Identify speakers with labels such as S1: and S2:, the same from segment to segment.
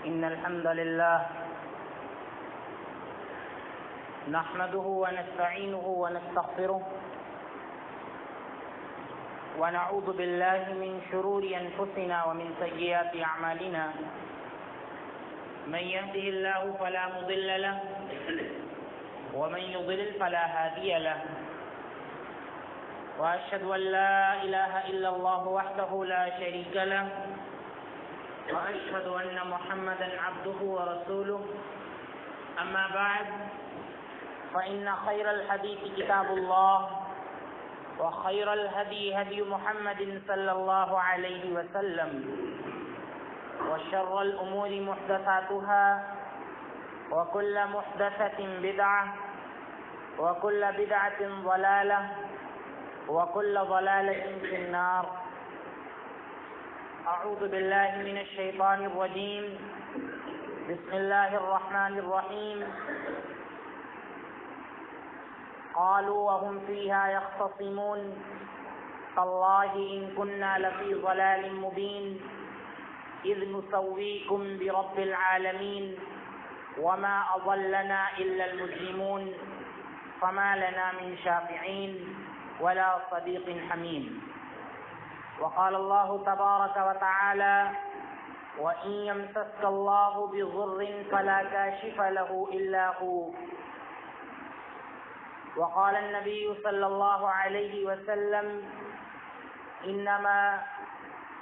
S1: إن الحمد لله نحمده ونستعينه ونستغفره ونعوذ بالله من شرور أنفسنا ومن سيئات أعمالنا من يهده الله فلا مضل له ومن يضلل فلا هادي له وأشهد أن لا إله إلا الله وحده لا شريك له وأشهد أن محمدا عبده ورسوله أما بعد فإن خير الحديث كتاب الله وخير الهدي هدي محمد صلى الله عليه وسلم وشر الأمور محدثاتها وكل محدثة بدعة وكل بدعة ضلالة وكل ضلالة في النار. أعوذ بالله من الشيطان الرجيم. بسم الله الرحمن الرحيم. قالوا وهم فيها يختصمون تالله إن كنا لفي ضلال مبين إذ نسويكم برب العالمين وما أضلنا إلا المجرمون فما لنا من شافعين ولا صديق حميم. وقال الله تبارك وتعالى وإن يمسسك الله بضر فلا كاشف له إلا هو. وقال النبي صلى الله عليه وسلم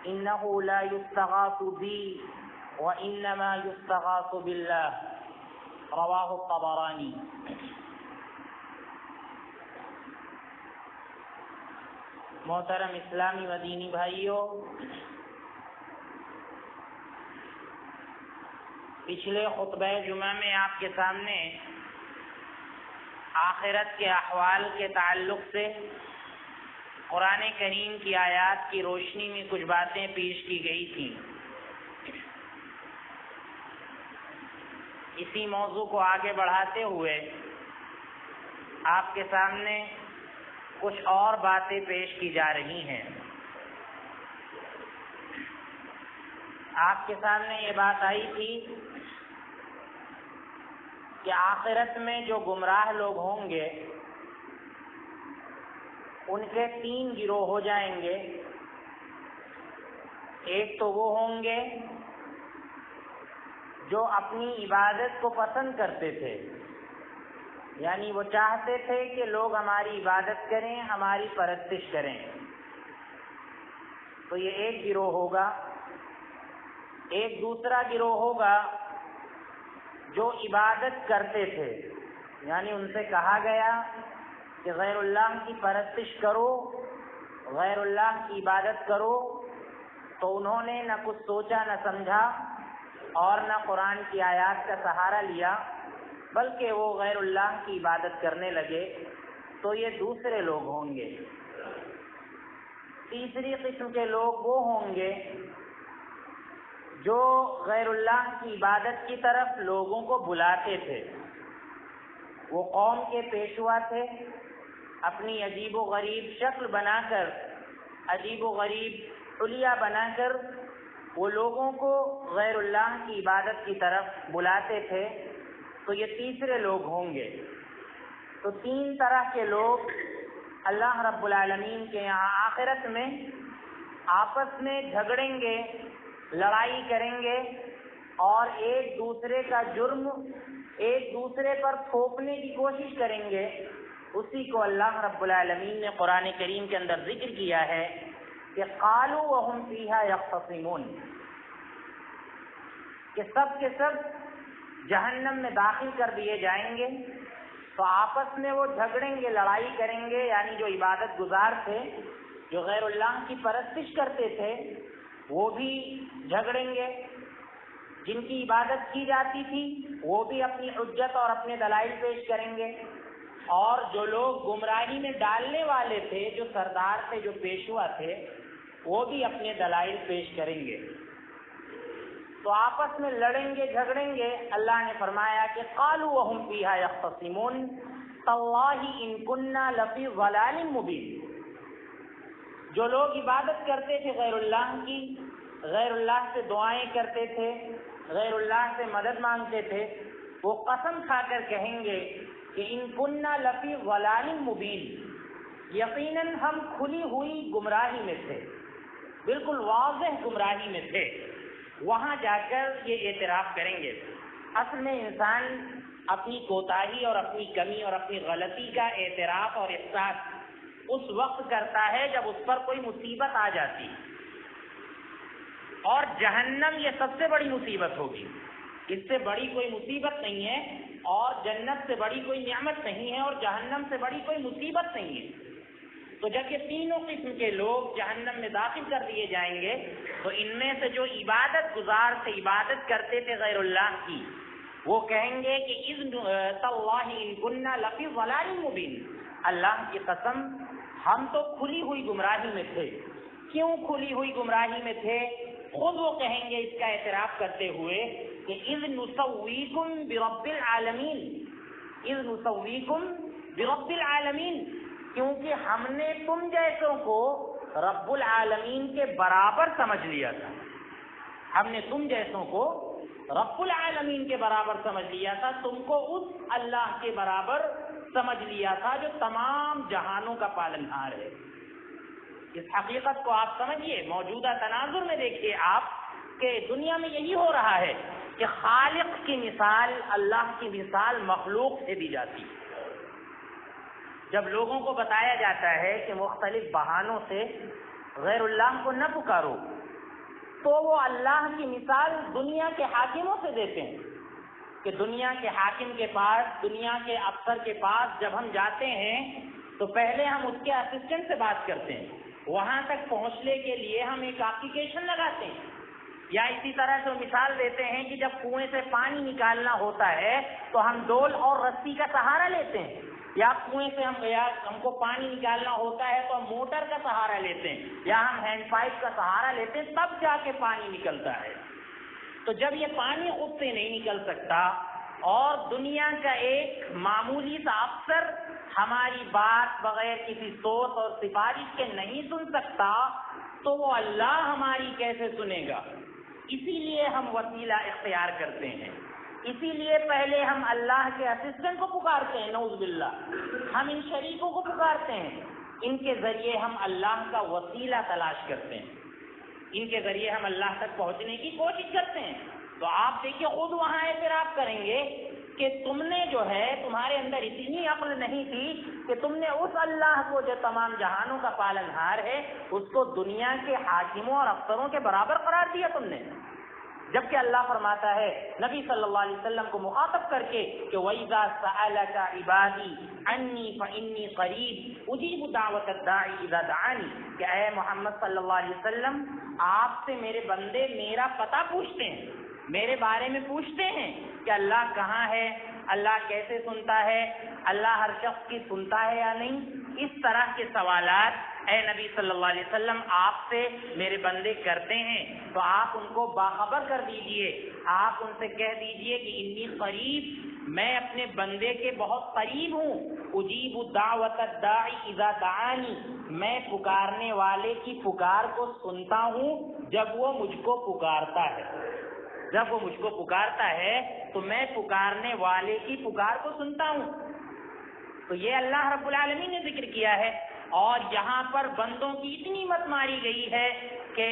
S1: إنه لا يستغاث بي وإنما يستغاث بالله. رواه الطبراني. محترم اسلامی و دینی بھائیوں، پچھلے خطبہ جمعہ میں آپ کے سامنے آخرت کے احوال کے تعلق سے قرآن کریم کی آیات کی روشنی میں کچھ باتیں پیش کی گئی تھیں. اسی موضوع کو آگے بڑھاتے ہوئے آپ کے سامنے کچھ اور باتیں پیش کی جا رہی ہیں. آپ کے سامنے یہ بات آئی تھی کہ آخرت میں جو گمراہ لوگ ہوں گے ان کے 3 گروہ ہو جائیں گے. ایک تو وہ ہوں گے جو اپنی عبادت کو پسند کرتے تھے، یعنی وہ چاہتے تھے کہ لوگ ہماری عبادت کریں، ہماری پرستش کریں. تو یہ ایک گروہ ہوگا. ایک دوسرا گروہ ہوگا جو عبادت کرتے تھے، یعنی ان سے کہا گیا کہ غیر اللہ کی پرستش کرو، غیر اللہ کی عبادت کرو، تو انہوں نے نہ کچھ سوچا نہ سمجھا اور نہ قرآن کی آیات کا سہارا لیا، بلکہ وہ غیر اللہ کی عبادت کرنے لگے. تو یہ دوسرے لوگ ہوں گے. تیسری قسم کے لوگ وہ ہوں گے جو غیر اللہ کی عبادت کی طرف لوگوں کو بلاتے تھے. وہ قوم کے پیشوا تھے، اپنی عجیب و غریب شکل بنا کر، عجیب و غریب حلیہ بنا کر وہ لوگوں کو غیر اللہ کی عبادت کی طرف بلاتے تھے. تو یہ تیسرے لوگ ہوں گے. تو 3 طرح کے لوگ اللہ رب العالمین کے یہاں آخرت میں آپس میں جھگڑیں گے، لڑائی کریں گے اور ایک دوسرے کا جرم ایک دوسرے پر تھوپنے کی کوشش کریں گے. اسی کو اللہ رب العالمین نے قرآن کریم کے اندر ذکر کیا ہے کہ قالوا وهم فیہا یختصمون، کہ سب کے سب جہنم میں داخل کر دیے جائیں گے. تو آپس میں وہ جھگڑیں گے، لڑائی کریں گے، یعنی جو عبادت گزار تھے، جو غیر اللہ کی پرستش کرتے تھے، وہ بھی جھگڑیں گے. جن کی عبادت کی جاتی تھی وہ بھی اپنی حجت اور اپنے دلائل پیش کریں گے، اور جو لوگ گمراہی میں ڈالنے والے تھے، جو سردار تھے، جو پیشوا تھے، وہ بھی اپنے دلائل پیش کریں گے. تو آپس میں لڑیں گے، جھگڑیں گے. اللہ نے فرمایا کہ قالوا وهم فیہا یختصمون تاللہ ان کنا لفی ضلال مبین. جو لوگ عبادت کرتے تھے غیر اللہ کی، غیر اللہ سے دعائیں کرتے تھے، غیر اللہ سے مدد مانگتے تھے وہ قسم کھا کر کہیں گے کہ ان کننا لفی ضلال مبین، یقیناً ہم کھلی ہوئی گمراہی میں تھے، بالکل واضح گمراہی میں تھے۔ وہاں جا کر یہ اعتراف کریں گے۔ اصل میں انسان اپنی کوتاہی اور اپنی کمی اور اپنی غلطی کا اعتراف اور احساس اس وقت کرتا ہے جب اس پر کوئی مصیبت آ جاتی، اور جہنم یہ سب سے بڑی مصیبت ہوگی، اس سے بڑی کوئی مصیبت نہیں ہے، اور جنت سے بڑی کوئی نعمت نہیں ہے، اور جہنم سے بڑی کوئی مصیبت نہیں ہے۔ تو جب یہ تینوں قسم کے لوگ جہنم میں داخل کر دیے جائیں گے تو ان میں سے جو عبادت گزار سے عبادت کرتے تھے غیر اللہ کی، وہ کہیں گے کہ اذ تاللہ ان کننا لفی ضلال مبین، اللہ کی قسم ہم تو کھلی ہوئی گمراہی میں تھے۔ کیوں کھلی ہوئی گمراہی میں تھے؟ خود وہ کہیں گے اس کا اعتراف کرتے ہوئے کہ اذ نسویکم برب العالمین، اذ نسویکم برب العالمین، کیونکہ ہم نے تم جیسوں کو رب العالمین کے برابر سمجھ لیا تھا، ہم نے تم جیسوں کو رب العالمین کے برابر سمجھ لیا تھا، تم کو اس اللہ کے برابر سمجھ لیا تھا جو تمام جہانوں کا پالنہار ہے۔ اس حقیقت کو آپ سمجھیے، موجودہ تناظر میں دیکھیے آپ کہ دنیا میں یہی ہو رہا ہے کہ خالق کی مثال، اللہ کی مثال مخلوق سے دی جاتی ہے۔ جب لوگوں کو بتایا جاتا ہے کہ مختلف بہانوں سے غیر اللہ کو نہ پکارو، تو وہ اللہ کی مثال دنیا کے حاکموں سے دیتے ہیں کہ دنیا کے حاکم کے پاس، دنیا کے افسر کے پاس جب ہم جاتے ہیں تو پہلے ہم اس کے اسسٹنٹ سے بات کرتے ہیں، وہاں تک پہنچنے کے لیے ہم ایک اپلیکیشن لگاتے ہیں۔ یا اسی طرح سے مثال دیتے ہیں کہ جب کنویں سے پانی نکالنا ہوتا ہے تو ہم ڈول اور رسی کا سہارا لیتے ہیں، یا کنویں سے ہم کو پانی نکالنا ہوتا ہے تو ہم موٹر کا سہارا لیتے ہیں، یا ہم ہینڈ پائپ کا سہارا لیتے ہیں، تب جا کے پانی نکلتا ہے۔ تو جب یہ پانی خود سے نہیں نکل سکتا اور دنیا کا ایک معمولی سا افسر ہماری بات بغیر کسی سوچ اور سفارش کے نہیں سن سکتا، تو وہ اللہ ہماری کیسے سنے گا؟ اسی لیے ہم وسیلہ اختیار کرتے ہیں، اسی لیے پہلے ہم اللہ کے اسسٹنٹ کو پکارتے ہیں، نعوذ باللہ، ہم ان شریکوں کو پکارتے ہیں، ان کے ذریعے ہم اللہ کا وسیلہ تلاش کرتے ہیں، ان کے ذریعے ہم اللہ تک پہنچنے کی کوشش کرتے ہیں۔ تو آپ دیکھیے خود وہاں اعتراف کریں گے کہ تم نے جو ہے، تمہارے اندر اتنی عقل نہیں تھی کہ تم نے اس اللہ کو جو تمام جہانوں کا پالنہار ہے اس کو دنیا کے حاکموں اور افسروں کے برابر قرار دیا تم نے، جبکہ اللہ فرماتا ہے نبی صلی اللہ علیہ وسلم کو مخاطب کر کے کہ وَإِذَا سَأَلَكَ عِبَادِي عَنِّي فَإِنِّي قَرِيبٌ أُجِيبُ دَعْوَةَ الدَّاعِ إِذَا دَعَانِ، کہ اے محمد صلی اللہ علیہ وسلم، آپ سے میرے بندے میرا پتہ پوچھتے ہیں، میرے بارے میں پوچھتے ہیں کہ اللہ کہاں ہے، اللہ کیسے سنتا ہے، اللہ ہر شخص کی سنتا ہے یا نہیں، اس طرح کے سوالات اے نبی صلی اللہ علیہ وسلم آپ سے میرے بندے کرتے ہیں، تو آپ ان کو باخبر کر دیجئے، آپ ان سے کہہ دیجئے کہ انی قریب، میں اپنے بندے کے بہت قریب ہوں، اجیب دعوت الداعی اذا دعانی، میں پکارنے والے کی پکار کو سنتا ہوں جب وہ مجھ کو پکارتا ہے، جب وہ مجھ کو پکارتا ہے تو میں پکارنے والے کی پکار کو سنتا ہوں۔ تو یہ اللہ رب العالمین نے ذکر کیا ہے، اور یہاں پر بندوں کی اتنی مت ماری گئی ہے کہ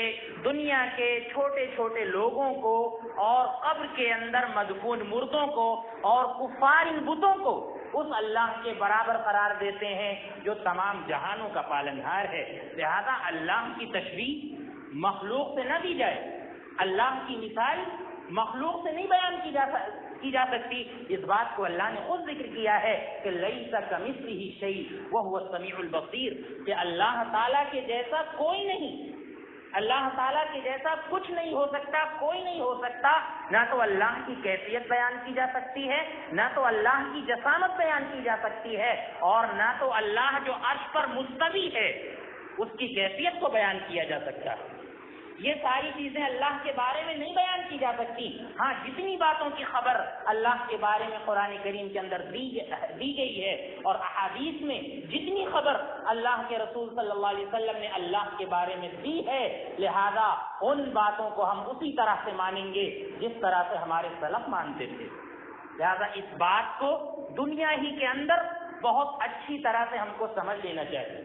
S1: دنیا کے چھوٹے چھوٹے لوگوں کو اور قبر کے اندر مدفون مردوں کو اور کفار ان بتوں کو اس اللہ کے برابر قرار دیتے ہیں جو تمام جہانوں کا پالنہار ہے۔ لہذا اللہ کی تشبیہ مخلوق سے نہ دی جائے، اللہ کی مثال مخلوق سے نہیں بیان کی جا سکتی۔ اس بات کو اللہ نے خود ذکر کیا ہے کہ لیس کمثلہ شیء وہو السمیع البصیر، کہ اللہ تعالیٰ کے جیسا کوئی نہیں، اللہ تعالیٰ کے جیسا کچھ نہیں ہو سکتا، کوئی نہیں ہو سکتا۔ نہ تو اللہ کی کیفیت بیان کی جا سکتی ہے، نہ تو اللہ کی جسامت بیان کی جا سکتی ہے، اور نہ تو اللہ جو عرش پر مستوی ہے اس کی کیفیت کو بیان کیا جا سکتا ہے۔ یہ ساری چیزیں اللہ کے بارے میں نہیں بیان کی جا سکتی. ہاں جتنی باتوں کی خبر اللہ کے بارے میں قرآن کریم کے اندر دی گئی ہے اور احادیث میں جتنی خبر اللہ کے رسول صلی اللہ علیہ وسلم نے اللہ کے بارے میں دی ہے، لہذا ان باتوں کو ہم اسی طرح سے مانیں گے جس طرح سے ہمارے سلف مانتے تھے. لہذا اس بات کو دنیا ہی کے اندر بہت اچھی طرح سے ہم کو سمجھ لینا چاہیے.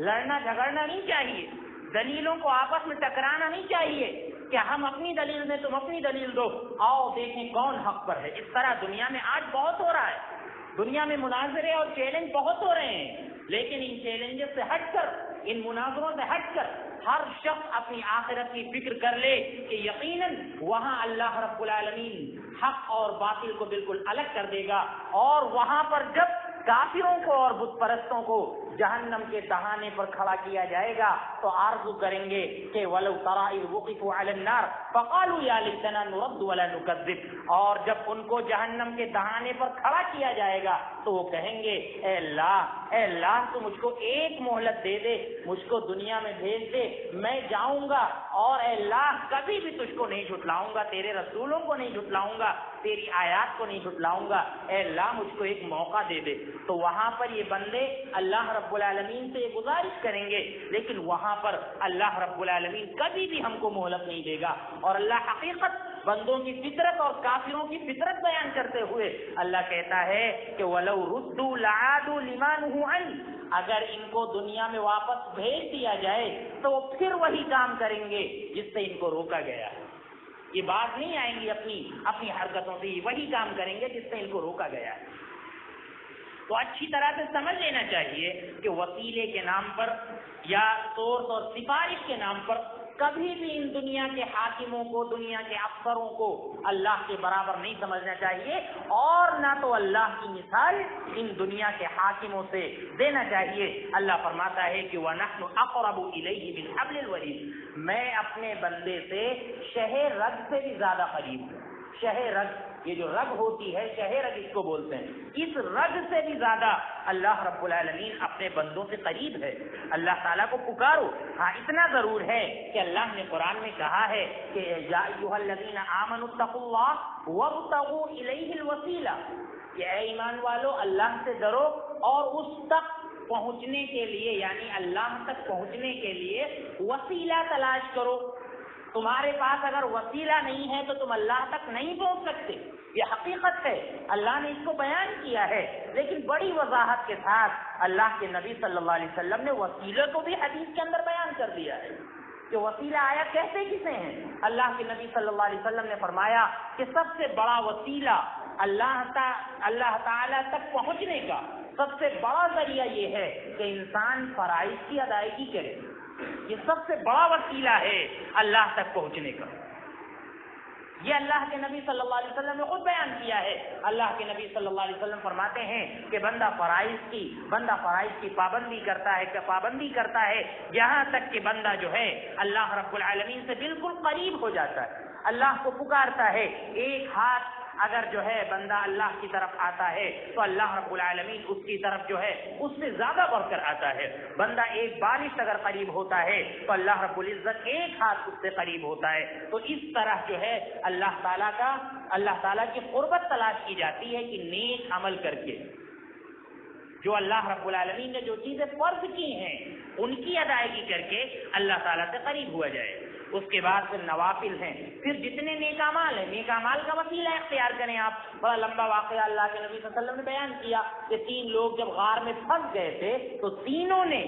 S1: لڑنا جھگڑنا نہیں چاہیے، دلیلوں کو آپس میں ٹکرانا نہیں چاہیے کہ ہم اپنی دلیل دیں تم اپنی دلیل دو، آؤ دیکھیں کون حق پر ہے. اس طرح دنیا میں آج بہت ہو رہا ہے. دنیا میں مناظرے اور چیلنج بہت ہو رہے ہیں، لیکن ان چیلنجز سے ہٹ کر، ان مناظروں سے ہٹ کر ہر شخص اپنی آخرت کی فکر کر لے کہ یقیناً وہاں اللہ رب العالمین حق اور باطل کو بالکل الگ کر دے گا، اور وہاں پر جب کافروں کو اور بت پرستوں کو جہنم کے دہانے پر کھڑا کیا جائے گا تو آرزو کریں گے کہ وَلَوْ تَرَىٰ إِذْ وُقِفُوا عَلَى النَّارِ فَقَالُوا يَا لَيْتَنَا نُرَدُّ وَلَا نُكَذِّبُ. اور جب ان کو جہنم کے دہانے پر کھڑا کیا جائے گا تو وہ کہیں گے اے اللہ تو مجھ کو ایک مہلت دے دے، مجھ کو دنیا میں بھیج دے، میں جاؤں گا اور اے اللہ کبھی بھی تجھ کو نہیں جھٹلاؤں گا، تیرے رسولوں کو نہیں جھٹلاؤں گا، تیری آیات کو نہیں جھٹلاؤں گا، اے اللہ مجھ کو ایک موقع دے دے. تو وہاں پر یہ بندے اللہ رب العالمین سے یہ گزارش کریں گے، لیکن وہاں پر اللہ رب العالمین کبھی بھی ہم کو مہلت نہیں دے گا. اور اللہ حقیقت بندوں کی فطرت اور کافروں کی فطرت بیان کرتے ہوئے اللہ کہتا ہے کہ وَلَوْ رُدُّوا لَعَادُوا لِمَا نُهُوا عَنْهُ، اگر ان کو دنیا میں واپس بھیج دیا جائے تو وہ پھر وہی کام کریں گے جس سے ان کو روکا گیا ہے. یہ بات نہیں آئیں گی اپنی حرکتوں سے، وہی کام کریں گے جس سے ان کو روکا گیا ہے. تو اچھی طرح سے سمجھ لینا چاہیے کہ وسیلے کے نام پر یا سورس اور سفارش کے نام پر کبھی بھی ان دنیا کے حاکموں کو، دنیا کے افسروں کو اللہ کے برابر نہیں سمجھنا چاہیے، اور نہ تو اللہ کی مثال ان دنیا کے حاکموں سے دینا چاہیے. اللہ فرماتا ہے کہ وَنَحْنُ أَقْرَبُ إِلَيْهِ مِنْ حَبْلِ الْوَرِيدِ، میں اپنے بندے سے شہ رگ سے بھی زیادہ قریب ہوں. شہ رگ، یہ جو رگ ہوتی ہے شہ رگ اس کو بولتے ہیں، اس رگ سے بھی زیادہ اللہ رب العالمین اپنے بندوں سے قریب ہے. اللہ تعالیٰ کو پکارو. ہاں اتنا ضرور ہے کہ اللہ نے قرآن میں کہا ہے کہ یا ایھا الذین آمنوا اتقوا اللہ وابتغوا الیہ الوسیلہ، کہ اے ایمان والو اللہ سے ڈرو اور اس تک پہنچنے کے لیے، یعنی اللہ تک پہنچنے کے لیے وسیلہ تلاش کرو. تمہارے پاس اگر وسیلہ نہیں ہے تو تم اللہ تک نہیں پہنچ سکتے. یہ حقیقت ہے، اللہ نے اس کو بیان کیا ہے، لیکن بڑی وضاحت کے ساتھ اللہ کے نبی صلی اللہ علیہ وسلم نے وسیلے کو بھی حدیث کے اندر بیان کر دیا ہے کہ وسیلہ آیا کہتے کسے ہیں. اللہ کے نبی صلی اللہ علیہ وسلم نے فرمایا کہ سب سے بڑا وسیلہ اللہ تعالیٰ تک پہنچنے کا سب سے بڑا ذریعہ یہ ہے کہ انسان فرائض کی ادائیگی کرے. یہ سب سے بڑا وسیلہ ہے اللہ تک پہنچنے کا. یہ اللہ کے نبی صلی اللہ علیہ وسلم نے خود بیان کیا ہے. اللہ کے نبی صلی اللہ علیہ وسلم فرماتے ہیں کہ بندہ فرائض کی پابندی کرتا ہے یہاں تک کہ بندہ جو ہے اللہ رب العالمین سے بالکل قریب ہو جاتا ہے، اللہ کو پکارتا ہے. ایک ہاتھ اگر جو ہے بندہ اللہ کی طرف آتا ہے تو اللہ رب العالمین اس کی طرف جو ہے اس سے زیادہ بڑھ کر آتا ہے. بندہ ایک بالش اگر قریب ہوتا ہے تو اللہ رب العزت ایک ہاتھ اس سے قریب ہوتا ہے. تو اس طرح جو ہے اللہ تعالیٰ کی قربت تلاش کی جاتی ہے کہ نیک عمل کر کے جو اللہ رب العالمین نے جو چیزیں فرض کی ہیں ان کی ادائیگی کر کے اللہ تعالیٰ سے قریب ہوا جائے. اس کے بعد پھر نوافل ہیں، پھر جتنے نیک اعمال ہیں، نیک اعمال کا وسیلہ اختیار کریں. آپ بڑا لمبا واقعہ اللہ کے نبی صلی اللہ علیہ وسلم نے بیان کیا کہ 3 لوگ جب غار میں پھنس گئے تھے تو تینوں نے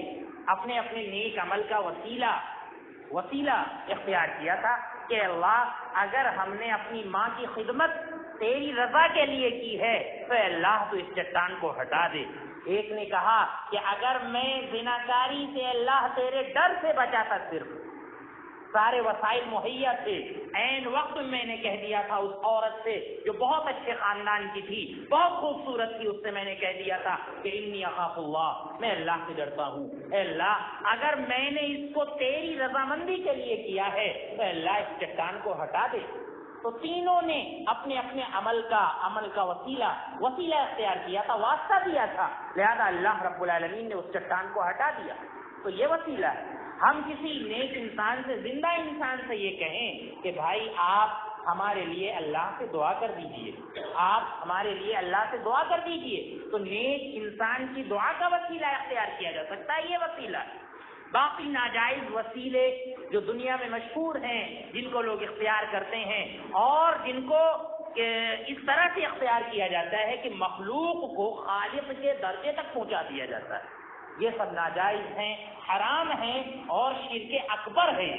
S1: اپنے اپنے نیک عمل کا وسیلہ اختیار کیا تھا کہ اللہ اگر ہم نے اپنی ماں کی خدمت تیری رضا کے لیے کی ہے تو اللہ تو اس چٹان کو ہٹا دے. ایک نے کہا کہ اگر میں زناکاری سے اللہ تیرے ڈر سے بچا تھا، صرف سارے وسائل مہیا تھے، عین وقت میں نے کہہ دیا تھا اس عورت سے جو بہت اچھے خاندان کی تھی، بہت خوبصورت تھی، اس سے میں نے کہہ دیا تھا کہ انی اخاف اللہ، میں اللہ سے ڈرتا ہوں. اے اللہ اگر میں نے اس کو تیری رضامندی کے لیے کیا ہے تو اللہ اس چٹان کو ہٹا دے. تو تینوں نے اپنے اپنے عمل کا وسیلہ اختیار کیا تھا، واسطہ دیا تھا، لہذا اللہ رب العالمین نے اس چٹان کو ہٹا دیا. تو یہ وسیلہ ہے. ہم کسی نیک انسان سے، زندہ انسان سے یہ کہیں کہ بھائی آپ ہمارے لیے اللہ سے دعا کر دیجئے، آپ ہمارے لیے اللہ سے دعا کر دیجئے، تو نیک انسان کی دعا کا وسیلہ اختیار کیا جا سکتا ہے، یہ وسیلہ۔ باقی ناجائز وسیلے جو دنیا میں مشہور ہیں، جن کو لوگ اختیار کرتے ہیں اور جن کو اس طرح سے اختیار کیا جاتا ہے کہ مخلوق کو خالق کے درجے تک پہنچا دیا جاتا ہے، یہ سب ناجائز ہیں، حرام ہیں اور شرک اکبر ہے۔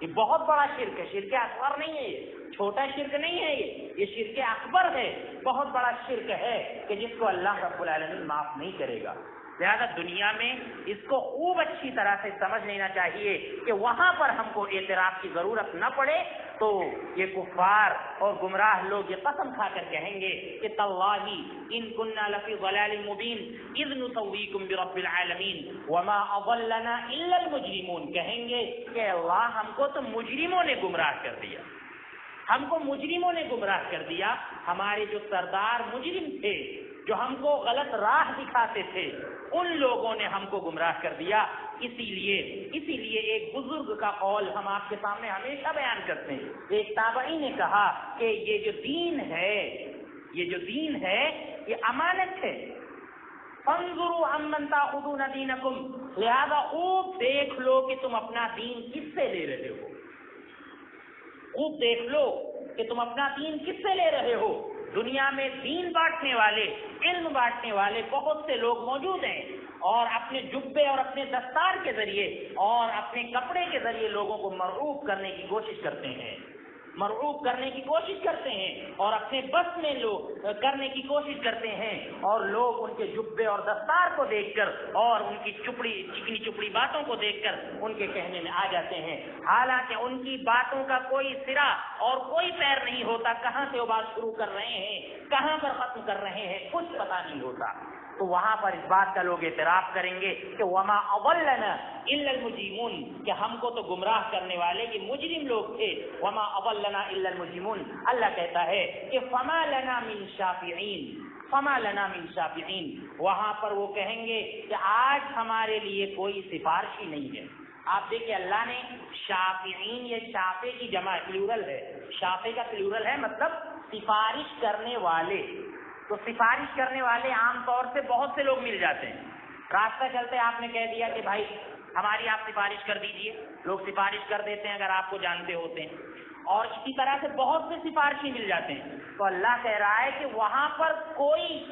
S1: یہ بہت بڑا شرک ہے، شرک اکبر نہیں ہے، یہ چھوٹا شرک نہیں ہے، یہ شرک اکبر ہے، بہت بڑا شرک ہے کہ جس کو اللہ رب العالمین معاف نہیں کرے گا۔ لہذا دنیا میں اس کو خوب اچھی طرح سے سمجھ لینا چاہیے کہ وہاں پر ہم کو اعتراف کی ضرورت نہ پڑے تو یہ کفار اور گمراہ لوگ یہ قسم کھا کر کہیں گے کہ تاللہ ان کننا لفی ضلال مبین اذ نسویکم برب العالمین وما اضلنا الا المجرمون، کہیں گے کہ اللہ ہم کو تو مجرموں نے گمراہ کر دیا، ہم کو مجرموں نے گمراہ کر دیا، ہمارے جو سردار مجرم تھے جو ہم کو غلط راہ دکھاتے تھے ان لوگوں نے ہم کو گمراہ کر دیا۔ اسی لیے ایک بزرگ کا قول ہم آپ کے سامنے ہمیشہ بیان کرتے ہیں۔ ایک تابعی نے کہا کہ یہ جو دین ہے یہ امانت ہے، فانظروا عمن تاخذون دینکم، لہذا خوب دیکھ لو کہ تم اپنا دین کس سے لے رہے ہو، خوب دیکھ لو کہ تم اپنا دین کس سے لے رہے ہو۔ دنیا میں دین بانٹنے والے، علم بانٹنے والے بہت سے لوگ موجود ہیں اور اپنے جبے اور اپنے دستار کے ذریعے اور اپنے کپڑے کے ذریعے لوگوں کو مرعوب کرنے کی کوشش کرتے ہیں اور اپنے بس میں لوگ کرنے کی کوشش کرتے ہیں، اور لوگ ان کے جبے اور دستار کو دیکھ کر اور ان کی چکنی چپڑی باتوں کو دیکھ کر ان کے کہنے میں آ جاتے ہیں، حالانکہ ان کی باتوں کا کوئی سرا اور کوئی پیر نہیں ہوتا، کہاں سے وہ بات شروع کر رہے ہیں، کہاں پر ختم کر رہے ہیں، کچھ پتہ نہیں ہوتا۔ تو وہاں پر اس بات کا لوگ اعتراف کریں گے کہ وما اضلنا الا المجرمون، کہ ہم کو تو گمراہ کرنے والے یہ مجرم لوگ تھے، وما اضلنا الا المجرمون۔ اللہ کہتا ہے کہ فما لنا من شافعین، وہاں پر وہ کہیں گے کہ آج ہمارے لیے کوئی سفارشی نہیں ہے۔ آپ دیکھیں اللہ نے شافعین، یہ شافع کی جمع پلورل ہے، شافع کا پلورل ہے مطلب سفارش کرنے والے، تو سفارش کرنے والے عام طور سے بہت سے لوگ مل جاتے ہیں، راستہ چلتے آپ نے کہہ دیا کہ بھائی ہماری آپ سفارش کر دیجئے، لوگ سفارش کر دیتے ہیں اگر آپ کو جانتے ہوتے ہیں، اور اسی طرح سے بہت سے سفارشی مل جاتے ہیں۔ تو اللہ کہہ رہا ہے کہ وہاں پر کوئی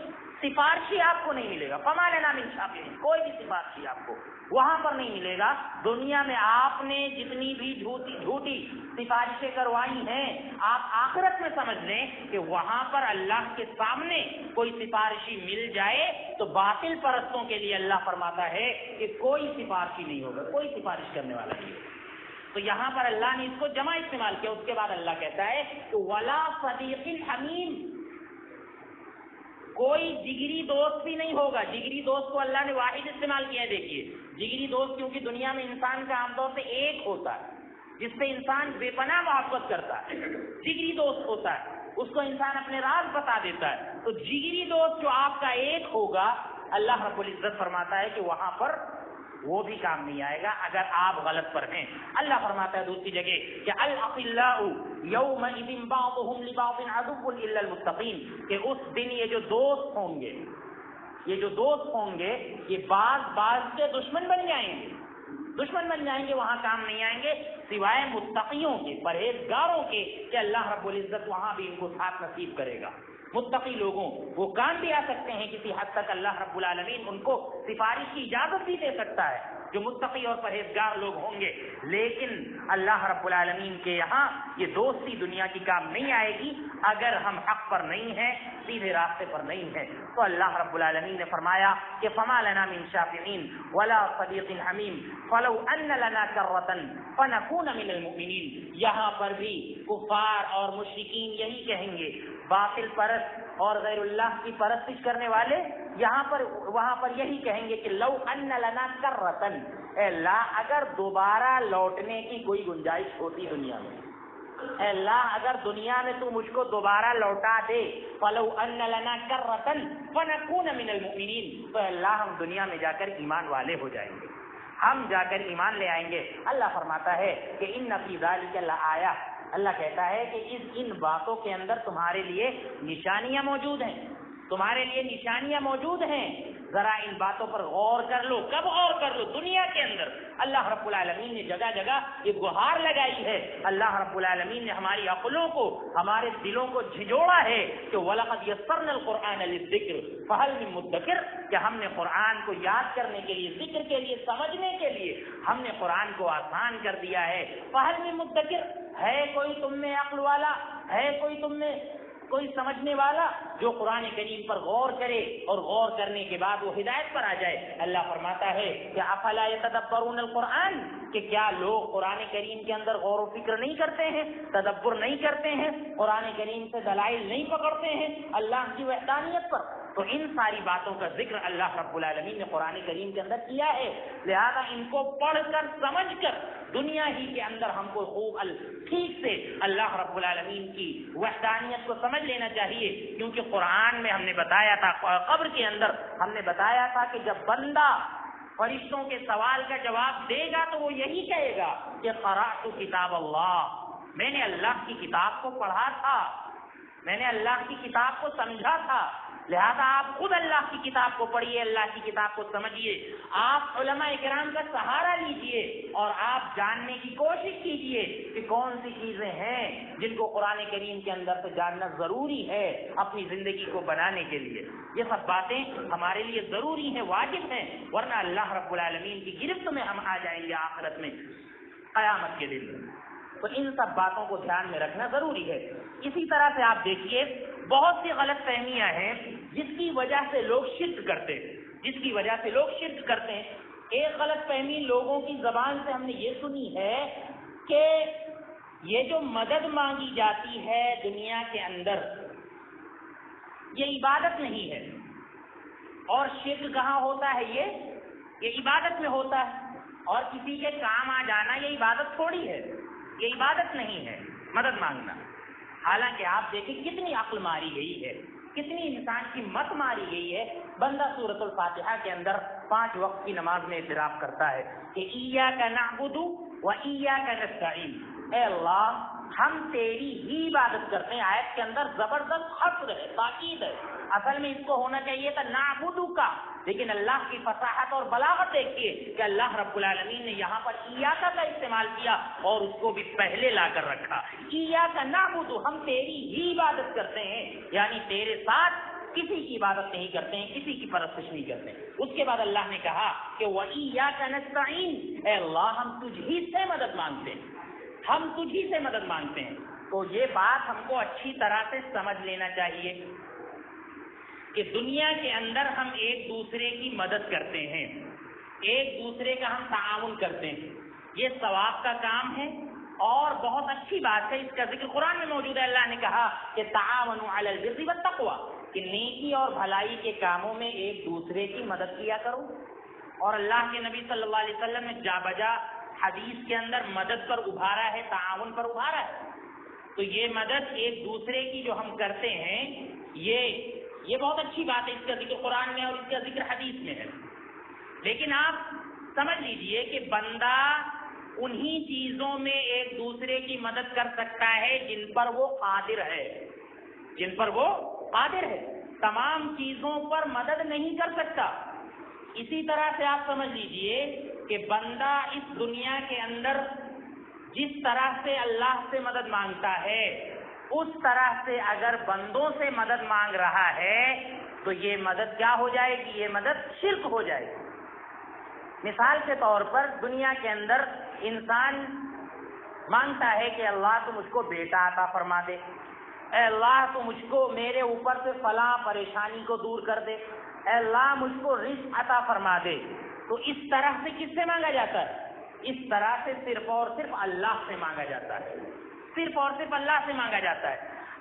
S1: سفارشی آپ کو نہیں ملے گا، فما لنا من شافعین، کوئی بھی سفارشی آپ کو وہاں پر نہیں ملے گا۔ دنیا میں آپ نے جتنی بھی جھوٹی سفارشیں کروائی ہیں، آپ آخرت میں سمجھ لیں کہ وہاں پر اللہ کے سامنے کوئی سفارشی مل جائے تو باطل پرستوں کے لیے اللہ فرماتا ہے کہ کوئی سفارشی نہیں ہوگا، کوئی سفارش کرنے والا نہیں ہوگا۔ تو یہاں پر اللہ نے اس کو جمع استعمال کیا، اس کے بعد اللہ کہتا ہے کہ ولا صدیق حمیم، کوئی جگری دوست بھی نہیں ہوگا۔ جگری دوست کو اللہ نے واحد استعمال کیا ہے۔ دیکھیے جگری دوست کیونکہ دنیا میں انسان کا عام طور سے ایک ہوتا ہے جس سے انسان بے پناہ محبت کرتا ہے، جگری دوست ہوتا ہے، اس کو انسان اپنے راز بتا دیتا ہے۔ تو جگری دوست جو آپ کا ایک ہوگا، اللہ رب العزت فرماتا ہے کہ وہاں پر وہ بھی کام نہیں آئے گا اگر آپ غلط پر ہیں۔ اللہ فرماتا ہے دوسری جگہ کہ الاخلاء یومئذ بعضهم لبعض عدو الا المتقین، کہ اس دن یہ جو دوست ہوں گے یہ بعض کے دشمن بن جائیں گے، وہاں کام نہیں آئیں گے سوائے متقیوں کے، پرہیزگاروں کے، کہ اللہ رب العزت وہاں بھی ان کو ساتھ نصیب کرے گا۔ متقی لوگوں وہ کام بھی آ سکتے ہیں کسی حد تک، اللہ رب العالمین ان کو سفارش کی اجازت بھی دے سکتا ہے جو متقی اور پرہیزگار لوگ ہوں گے، لیکن اللہ رب العالمین کے یہاں یہ دوستی دنیا کی کام نہیں آئے گی اگر ہم حق پر نہیں ہیں، سیدھے راستے پر نہیں ہیں۔ تو اللہ رب العالمین نے فرمایا کہ فما لنا من شافعین ولا صدیق حمیم فلو ان لنا کرۃ فنکون من المؤمنین۔ یہاں پر بھی کفار اور مشرکین یہی کہیں گے، باطل پرست اور غیر اللہ کی پرستش کرنے والے وہاں پر یہی کہیں گے کہ لو ان لنا کرۃ، اے اللہ اگر دوبارہ لوٹنے کی کوئی گنجائش ہوتی دنیا میں، اے اللہ اگر دنیا میں تو مجھ کو دوبارہ لوٹا دے، فلو ان لنا کرۃ فنکون من المؤمنین، تو اللہ ہم دنیا میں جا کر ایمان والے ہو جائیں گے، ہم جا کر ایمان لے آئیں گے۔ اللہ فرماتا ہے کہ ان فی ذلک لآیہ، اللہ کہتا ہے کہ ان باتوں کے اندر تمہارے لیے نشانیاں موجود ہیں، تمہارے لیے نشانیاں موجود ہیں، ذرا ان باتوں پر غور کر لو۔ کب غور کر لو؟ دنیا کے اندر۔ اللہ رب العالمین نے جگہ جگہ یہ گہار لگائی ہے، اللہ رب العالمین نے ہماری عقلوں کو، ہمارے دلوں کو جھنجھوڑا ہے کہ وَلَقَدْ يَسَّرْنَا الْقُرْآنَ لِلذِّكْرِ فَهَلْ مِن مُدَّكِرٍ، کہ ہم نے قرآن کو یاد کرنے کے لیے، ذکر کے لیے، سمجھنے کے لیے ہم نے قرآن کو آسان کر دیا ہے۔ فَهَلْ مِن مُدَّكِرٍ، ہے کوئی تم میں عقل والا، ہے کوئی تم میں کوئی سمجھنے والا جو قرآن کریم پر غور کرے اور غور کرنے کے بعد وہ ہدایت پر آ جائے۔ اللہ فرماتا ہے کہ افلا یتدبرون القرآن، کہ کیا لوگ قرآن کریم کے اندر غور و فکر نہیں کرتے ہیں، تدبر نہیں کرتے ہیں، قرآن کریم سے دلائل نہیں پکڑتے ہیں اللہ کی وحدانیت پر؟ تو ان ساری باتوں کا ذکر اللہ رب العالمین نے قرآن کریم کے اندر کیا ہے، لہذا ان کو پڑھ کر سمجھ کر دنیا ہی کے اندر ہم کو خوب ٹھیک سے اللہ رب العالمین کی وحدانیت کو سمجھ لینا چاہیے، کیونکہ قرآن میں ہم نے بتایا تھا، قبر کے اندر ہم نے بتایا تھا کہ جب بندہ فرشتوں کے سوال کا جواب دے گا تو وہ یہی کہے گا کہ قرأت کتاب اللہ، میں نے اللہ کی کتاب کو پڑھا تھا، میں نے اللہ کی کتاب کو سمجھا تھا۔ لہذا آپ خود اللہ کی کتاب کو پڑھیے، اللہ کی کتاب کو سمجھیے، آپ علماء کرام کا سہارا لیجئے اور آپ جاننے کی کوشش کیجئے کہ کون سی چیزیں ہیں جن کو قرآن کریم کے اندر سے جاننا ضروری ہے اپنی زندگی کو بنانے کے لیے۔ یہ سب باتیں ہمارے لیے ضروری ہیں، واجب ہیں، ورنہ اللہ رب العالمین کی گرفت میں ہم آ جائیں گے آخرت میں، قیامت کے دن۔ تو ان سب باتوں کو دھیان میں رکھنا ضروری ہے۔ اسی طرح سے آپ دیکھیے بہت سی غلط فہمیاں ہیں جس کی وجہ سے لوگ شرک کرتے ہیں، ایک غلط فہمی لوگوں کی زبان سے ہم نے یہ سنی ہے کہ یہ جو مدد مانگی جاتی ہے دنیا کے اندر یہ عبادت نہیں ہے، اور شرک کہاں ہوتا ہے؟ یہ عبادت میں ہوتا ہے، اور کسی کے کام آ جانا یہ عبادت تھوڑی ہے، یہ عبادت نہیں ہے مدد مانگنا۔ حالانکہ آپ دیکھیں کتنی عقل ماری گئی ہے، کتنی انسان کی مت ماری گئی ہے۔ بندہ سورۃ الفاتحہ کے اندر 5 وقت کی نماز میں اعتراف کرتا ہے کہ ایاک نعبد و ایاک نستعین، اے اللہ ہم تیری ہی عبادت کرتے ہیں۔ آیت کے اندر زبردست حصر ہے، تاکید ہے، اصل میں اس کو ہونا چاہیے تھا نعبدو کا، لیکن اللہ کی فصاحت اور بلاغت دیکھیے کہ اللہ رب العالمین نے یہاں پر ایاک کا استعمال کیا اور اس کو بھی پہلے لا کر رکھا۔ ایاک نعبدو، ہم تیری ہی عبادت کرتے ہیں، یعنی تیرے ساتھ کسی کی عبادت نہیں کرتے ہیں، کسی کی پرستش نہیں کرتے ہیں۔ اس کے بعد اللہ نے کہا کہ وَإِيَّاكَ نَسْتَعِينُ، اے اللہ ہم تجھ ہی سے مدد مانگتے ہیں، ہم تجھ ہی سے مدد مانگتے ہیں۔ تو یہ بات ہم کو اچھی طرح سے سمجھ لینا چاہیے کہ دنیا کے اندر ہم ایک دوسرے کی مدد کرتے ہیں، ایک دوسرے کا ہم تعاون کرتے ہیں، یہ ثواب کا کام ہے اور بہت اچھی بات ہے۔ اس کا ذکر قرآن میں موجود ہے، اللہ نے کہا کہ تعاونوا علی البر والتقوی، کہ نیکی اور بھلائی کے کاموں میں ایک دوسرے کی مدد کیا کرو۔ اور اللہ کے نبی صلی اللہ علیہ وسلم نے جا بجا حدیث کے اندر مدد پر ابھارا ہے، تعاون پر ابھارا ہے۔ تو یہ مدد ایک دوسرے کی جو ہم کرتے ہیں یہ بہت اچھی بات ہے، اس کا ذکر قرآن میں اور اس کا ذکر حدیث میں ہے۔ لیکن آپ سمجھ لیجئے کہ بندہ انہی چیزوں میں ایک دوسرے کی مدد کر سکتا ہے جن پر وہ قادر ہے، جن پر وہ قادر ہے، تمام چیزوں پر مدد نہیں کر سکتا۔ اسی طرح سے آپ سمجھ لیجئے کہ بندہ اس دنیا کے اندر جس طرح سے اللہ سے مدد مانگتا ہے اس طرح سے اگر بندوں سے مدد مانگ رہا ہے تو یہ مدد کیا ہو جائے گی؟ یہ مدد شرک ہو جائے گی۔ مثال کے طور پر دنیا کے اندر انسان مانگتا ہے کہ اللہ تو مجھ کو بیٹا عطا فرما دے، اے اللہ تو مجھ کو میرے اوپر سے فلاں پریشانی کو دور کر دے، اے اللہ مجھ کو رزق عطا فرما دے۔ تو اس طرح سے کس سے مانگا جاتا ہے؟ اس طرح سے صرف اور صرف اللہ سے مانگا جاتا ہے، صرف اور صرف اللہ سے مانگا جاتا ہے۔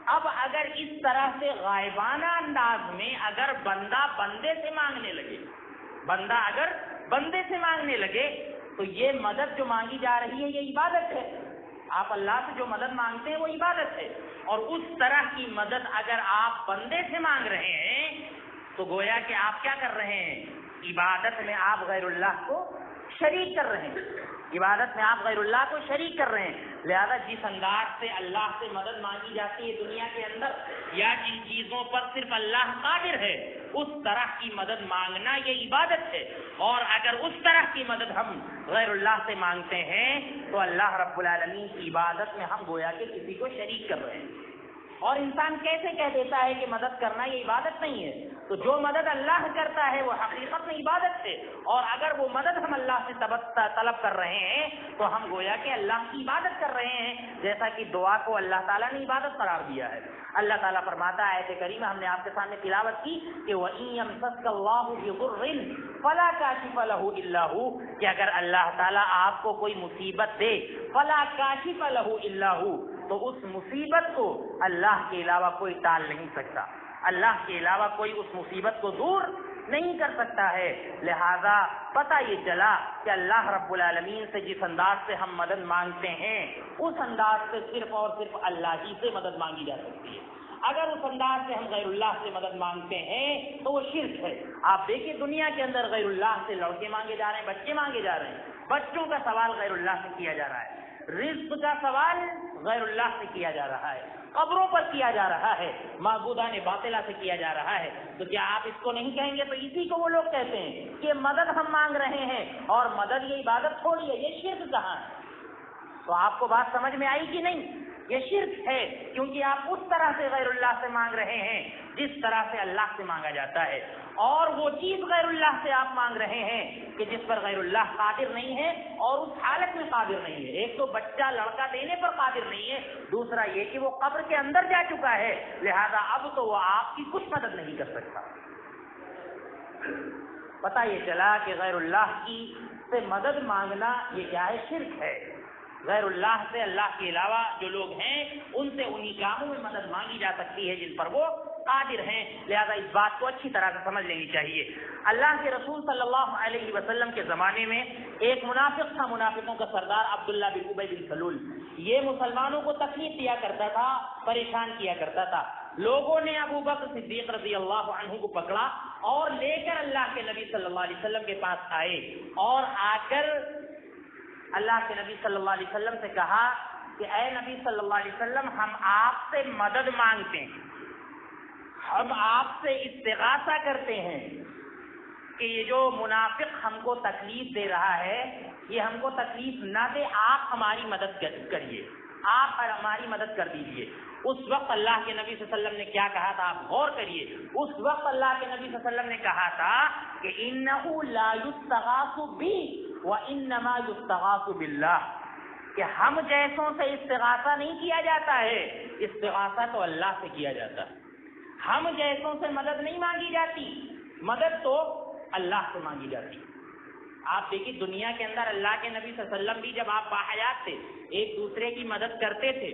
S1: اب اگر اس طرح سے غائبانہ انداز میں اگر بندہ بندے سے مانگنے لگے، بندہ اگر بندے سے مانگنے لگے تو یہ مدد جو مانگی جا رہی ہے یہ عبادت ہے۔ آپ اللہ سے جو مدد مانگتے ہیں وہ عبادت ہے، اور اس طرح کی مدد اگر آپ بندے سے مانگ رہے ہیں تو گویا کہ آپ کیا کر رہے ہیں؟ عبادت میں آپ غیر اللہ کو شریک کر رہے ہیں، عبادت میں آپ غیر اللہ کو شریک کر رہے ہیں۔ لہذا جس انداز سے اللہ سے مدد مانگی جاتی ہے دنیا کے اندر، یا جن چیزوں پر صرف اللہ قادر ہے، اس طرح کی مدد مانگنا یہ عبادت ہے۔ اور اگر اس طرح کی مدد ہم غیر اللہ سے مانگتے ہیں تو اللہ رب العالمین کی عبادت میں ہم گویا کہ کسی کو شریک کر رہے ہیں۔ اور انسان کیسے کہہ دیتا ہے کہ مدد کرنا یہ عبادت نہیں ہے؟ تو جو مدد اللہ کرتا ہے وہ حقیقت میں عبادت ہے، اور اگر وہ مدد ہم اللہ سے طلب کر رہے ہیں تو ہم گویا کہ اللہ کی عبادت کر رہے ہیں، جیسا کہ دعا کو اللہ تعالیٰ نے عبادت قرار دیا ہے۔ اللہ تعالیٰ فرماتا ہے، آیت کریمہ ہم نے آپ کے سامنے تلاوت کی کہ وَإِن يَمْسَسْكَ اللَّهُ بِضُرٍّ فَلَا كَاشِفَ لَهُ إِلَّا هُوَ، کہ اگر اللہ تعالیٰ آپ کو کوئی مصیبت دے، فَلَا كَاشِفَ لَهُ إِلَّا هُوَ، تو اس مصیبت کو اللہ کے علاوہ کوئی ٹال نہیں سکتا، اللہ کے علاوہ کوئی اس مصیبت کو دور نہیں کر سکتا ہے۔ لہذا پتہ یہ چلا کہ اللہ رب العالمین سے جس انداز سے ہم مدد مانگتے ہیں اس انداز سے صرف اور صرف اللہ ہی سے مدد مانگی جا سکتی ہے۔ اگر اس انداز سے ہم غیر اللہ سے مدد مانگتے ہیں تو وہ شرک ہے۔ آپ دیکھیں دنیا کے اندر غیر اللہ سے لڑکے مانگے جا رہے ہیں، بچے مانگے جا رہے ہیں، بچوں کا سوال غیر اللہ سے کیا جا رہا ہے، رزق کا سوال غیر اللہ سے کیا جا رہا ہے، قبروں پر کیا جا رہا ہے، معبودان باطلہ سے کیا جا رہا ہے۔ تو کیا آپ اس کو نہیں کہیں گے؟ تو اسی کو وہ لوگ کہتے ہیں کہ مدد ہم مانگ رہے ہیں، اور مدد یہ عبادت تھوڑی ہے، یہ شرک کہاں ہے؟ تو آپ کو بات سمجھ میں آئی کہ نہیں؟ یہ شرک ہے، کیونکہ آپ اس طرح سے غیر اللہ سے مانگ رہے ہیں جس طرح سے اللہ سے مانگا جاتا ہے، اور وہ چیز غیر اللہ سے آپ مانگ رہے ہیں کہ جس پر غیر اللہ قادر نہیں ہے اور اس حالت میں قادر نہیں ہے۔ ایک تو بچہ لڑکا دینے پر قادر نہیں ہے، دوسرا یہ کہ وہ قبر کے اندر جا چکا ہے، لہذا اب تو وہ آپ کی کچھ مدد نہیں کر سکتا۔ پتہ یہ چلا کہ غیر اللہ کی سے مدد مانگنا یہ کیا ہے؟ شرک ہے۔ غیر اللہ سے، اللہ کے علاوہ جو لوگ ہیں ان سے انہی کاموں میں مدد مانگی جا سکتی ہے جن پر وہ قادر ہیں، لہذا اس بات کو اچھی طرح سے سمجھ لینی چاہیے۔ اللہ کے رسول صلی اللہ علیہ وسلم کے زمانے میں ایک منافق تھا، منافقوں کا سردار عبداللہ بن ابی بن سلول۔ یہ مسلمانوں کو تکلیف دیا کرتا تھا، پریشان کیا کرتا تھا۔ لوگوں نے ابو بکر صدیق رضی اللہ عنہ کو پکڑا اور لے کر اللہ کے نبی صلی اللہ علیہ وسلم کے پاس آئے، اور آ کر اللہ کے نبی صلی اللہ علیہ وسلم سے کہا کہ اے نبی صلی اللہ علیہ وسلم، ہم آپ سے مدد مانگتے ہیں، ہم آپ سے استغاثہ کرتے ہیں کہ یہ جو منافق ہم کو تکلیف دے رہا ہے یہ ہم کو تکلیف نہ دے، آپ ہماری مدد کریے، آپ ہماری مدد کر دیجیے۔ اس وقت اللہ کے نبی صلی اللہ علیہ وسلم نے کیا کہا تھا؟ آپ غور کریے۔ اس وقت اللہ کے نبی صلی اللہ علیہ وسلم نے کہا تھا کہ انہ لا یستغاث بی وانما یستغاث باللہ، کہ ہم جیسوں سے استغاثہ نہیں کیا جاتا ہے، استغاثہ تو اللہ سے کیا جاتا ہے۔ ہم جیسوں سے مدد نہیں مانگی جاتی، مدد تو اللہ سے مانگی جاتی۔ آپ دیکھیے دنیا کے اندر اللہ کے نبی صلی اللہ علیہ وسلم بھی جب آپ باحیات تھے ایک دوسرے کی مدد کرتے تھے،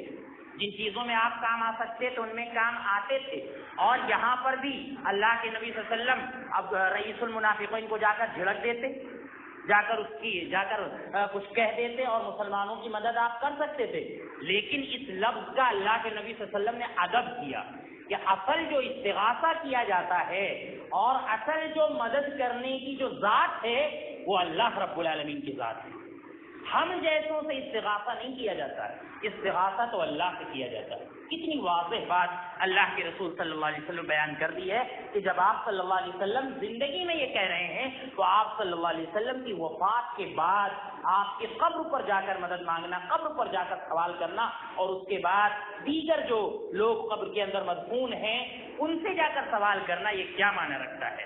S1: جن چیزوں میں آپ کام آ سکتے تھے ان میں کام آتے تھے، اور یہاں پر بھی اللہ کے نبی صلی اللہ علیہ وسلم اب رئیس المنافقین کو جا کر جھڑک دیتے، جا کر کچھ کہہ دیتے اور مسلمانوں کی مدد آپ کر سکتے تھے، لیکن اس لفظ کا اللہ کے نبی صلی اللہ علیہ وسلم نے ادب کیا کہ اصل جو استغاثہ کیا جاتا ہے اور اصل جو مدد کرنے کی جو ذات ہے وہ اللہ رب العالمین کی ذات ہے۔ ہم جیسوں سے استغاثہ نہیں کیا جاتا ہے، استغاثہ تو اللہ سے کیا جاتا ہے۔ کتنی واضح بات اللہ کے رسول صلی اللہ علیہ وسلم بیان کر دی ہے کہ جب آپ صلی اللہ علیہ وسلم زندگی میں یہ کہہ رہے ہیں تو آپ صلی اللہ علیہ وسلم کی وفات کے بعد آپ کی قبر پر جا کر مدد مانگنا، قبر پر جا کر سوال کرنا، اور اس کے بعد دیگر جو لوگ قبر کے اندر مدفون ہیں ان سے جا کر سوال کرنا، یہ کیا معنی رکھتا ہے؟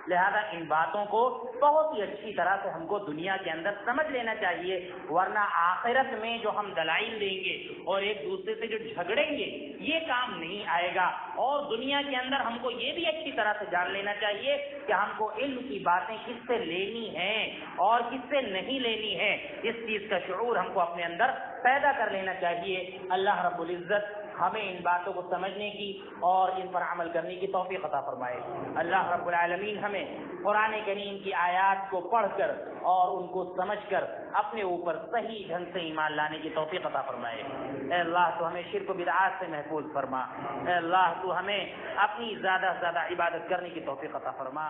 S1: لہذا ان باتوں کو بہت ہی اچھی طرح سے ہم کو دنیا کے اندر سمجھ لینا چاہیے، ورنہ آخرت میں جو ہم دلائل دیں گے اور ایک دوسرے سے جو جھگڑیں گے یہ کام نہیں آئے گا۔ اور دنیا کے اندر ہم کو یہ بھی اچھی طرح سے جان لینا چاہیے کہ ہم کو علم کی باتیں کس سے لینی ہیں اور کس سے نہیں لینی ہے، اس چیز کا شعور ہم کو اپنے اندر پیدا کر لینا چاہیے۔ اللہ رب العزت ہمیں ان باتوں کو سمجھنے کی اور ان پر عمل کرنے کی توفیق عطا فرمائے۔ اللہ رب العالمین ہمیں قرآن کریم کی آیات کو پڑھ کر اور ان کو سمجھ کر اپنے اوپر صحیح ڈھنگ سے ایمان لانے کی توفیق عطا فرمائے۔ اے اللہ تو ہمیں شرک و بدعات سے محفوظ فرما، اے اللہ تو ہمیں اپنی زیادہ سے زیادہ عبادت کرنے کی توفیق عطا فرما۔